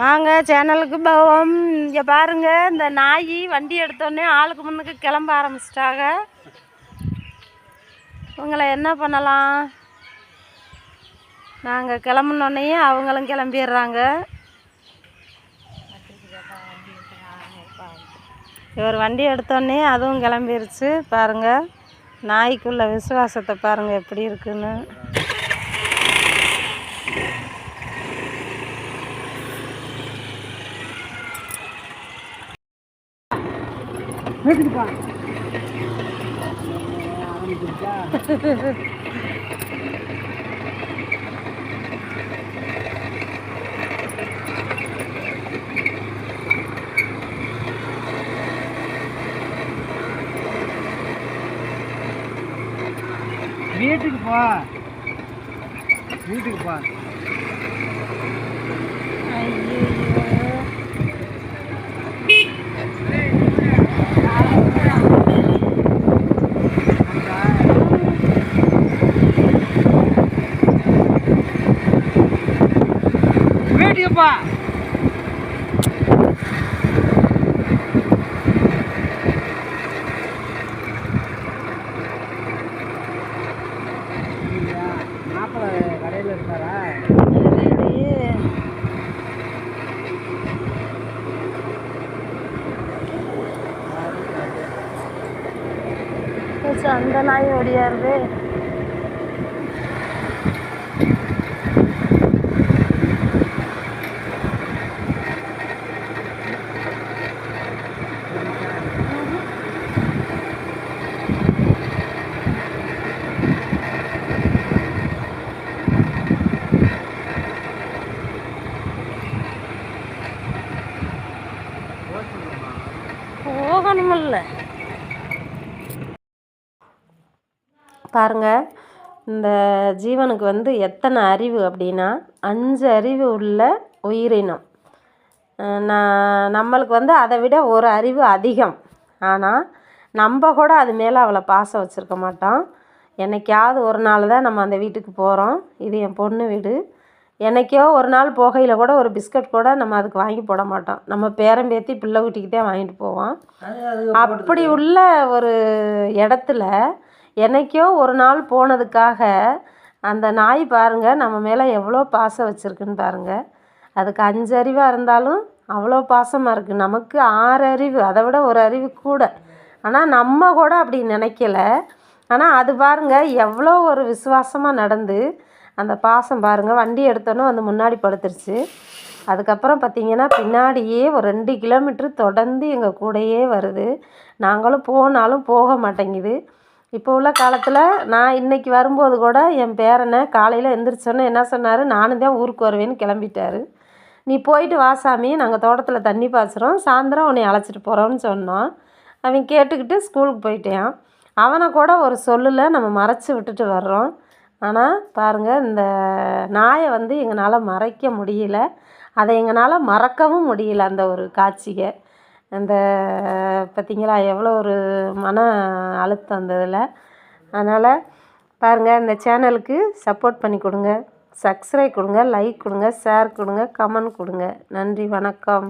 வாங்க சேனலுக்கு போவோம். இங்கே பாருங்கள், இந்த நாய் வண்டி எடுத்தோடனே ஆளுக்கு முன்னுக்கு கிளம்ப ஆரம்பிச்சிட்டாங்க. இவங்களை என்ன பண்ணலாம்? நாங்கள் கிளம்புனோடனே அவங்களும் கிளம்பிடுறாங்க. இவர் வண்டி எடுத்தோடனே அதுவும் கிளம்பிருச்சு. பாருங்கள், நாய்க்குள்ள விசுவாசத்தை பாருங்கள் எப்படி இருக்குன்னு. வீட்டுக்குப்பா வீட்டுக்குப்பா வீட்டுக்குப்பா மாப்பிள்ளை கடையில் இருக்காரா? அந்த நாய் ஓடியாருது. போகணுமில்ல. பாருங்கள், இந்த ஜீவனுக்கு வந்து எத்தனை அறிவு அப்படின்னா 5 அறிவு உள்ள உயிரினம். நம்மளுக்கு வந்து அதை விட ஒரு அறிவு அதிகம். ஆனால் நம்ம கூட அது மேலே அவளை பாசம் வச்சுருக்க மாட்டோம். என்னைக்காவது ஒரு நாள் தான் நம்ம அந்த வீட்டுக்கு போகிறோம். இது என் பொண்ணு வீடு. என்னைக்கோ ஒரு நாள் போகையில் கூட ஒரு பிஸ்கட் கூட நம்ம அதுக்கு வாங்கி போட மாட்டோம். நம்ம பேரம்பேத்தி பிள்ளை வீட்டுக்கிட்டே வாங்கிட்டு போவோம். அப்படி உள்ள ஒரு இடத்துல என்னைக்கோ ஒரு நாள் போனதுக்காக அந்த நாய் பாருங்கள் நம்ம மேலே எவ்வளோ பாசம் வச்சுருக்குன்னு பாருங்கள். அதுக்கு 5 அறிவாக இருந்தாலும் அவ்வளோ பாசமாக இருக்குது. நமக்கு 6 அறிவு, அதை விட ஒரு அறிவு கூட. ஆனால் நம்ம கூட அப்படி நினைக்கல. ஆனால் அது பாருங்கள் எவ்வளோ ஒரு விசுவாசமாக நடந்து அந்த பாசம் பாருங்கள். வண்டி எடுத்தோன்னே வந்து முன்னாடி படுத்துருச்சு. அதுக்கப்புறம் பார்த்திங்கன்னா பின்னாடியே ஒரு 2 கிலோமீட்ரு தொடர்ந்து எங்கள் கூடையே வருது. நாங்களும் போனாலும் போக மாட்டேங்குது. இப்போ உள்ள காலத்தில் நான் இன்றைக்கி வரும்போது கூட என் பேரனை காலையில் எந்திரிச்சோன்னே என்ன சொன்னார், நானும் தான் ஊருக்கு வருவேன்னு கிளம்பிட்டார். நீ போயிட்டு வாசாமி, நாங்கள் தோட்டத்தில் தண்ணி பாய்ச்சுறோம், சாயந்தரம் உன்னை அழைச்சிட்டு போகிறோன்னு சொன்னோம். அவன் கேட்டுக்கிட்டு ஸ்கூலுக்கு போயிட்டான். அவனை கூட ஒரு சொல்லில் நம்ம மறைச்சி விட்டுட்டு வர்றோம். ஆனால் பாருங்கள், இந்த நாயை வந்து எங்களால் மறைக்க முடியல. அதை எங்களால் மறக்கவும் முடியல. அந்த ஒரு காட்சியை அந்த பார்த்திங்களா எவ்வளோ ஒரு மன அழுத்தம் அந்த இதில். அதனால் பாருங்கள், இந்த சேனலுக்கு சப்போர்ட் பண்ணி கொடுங்க, சப்ஸ்கிரைப் கொடுங்க, லைக் கொடுங்க, ஷேர் கொடுங்க, கமெண்ட் கொடுங்க. நன்றி, வணக்கம்.